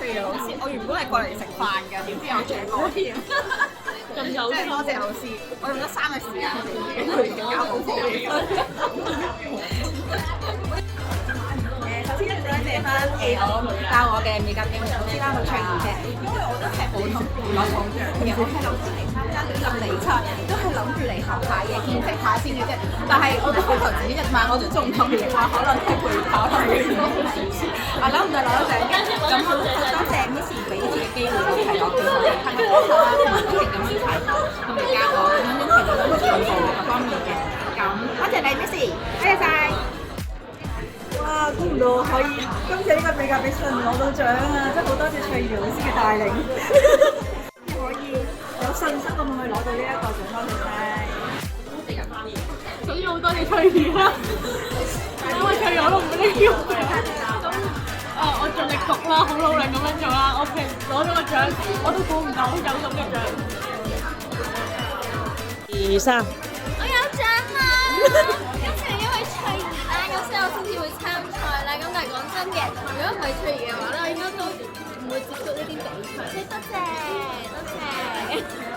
翠兒老師，我原本係過嚟食飯㗎，點知有唱歌添，咁有即係多謝老師，我用咗3日時間去教好課嚟㗎。首先多謝翻我教我嘅美甲技術老師啦，好翠兒嘅，因為我都係冇同攞獎嘅，我係諗住嚟參加短期比賽，都係諗住嚟學下嘢，見識下先嘅啫。但係我都開頭前一晚我都仲諗住話可能係陪跑下嘅，啊諗唔到攞獎嘅，咁好多謝 Miss 俾呢次嘅機會，係我叫我哋參加比賽啦，同埋不停咁樣提同埋教我咁樣提到我進步各方面嘅，咁多謝你 Miss，多謝晒。哇！估唔到可以今次呢個比較比賽攞到獎啊！真係好多謝翠兒老師嘅帶領，可以有信心咁去攞到呢一個獎，多謝晒。首先好多謝翠兒啦，因為翠兒我都唔識叫佢。咁我盡力讀啦，好努力咁樣做啦。OK，攞咗個獎，我都估唔到有咁嘅獎。2、3，我有獎啦！今次係因為翠兒啦，咁所以我先至會參賽啦。咁但係講真嘅，如果唔係翠兒嘅話咧，我應該都唔會接觸呢啲比賽。所以多謝，多謝。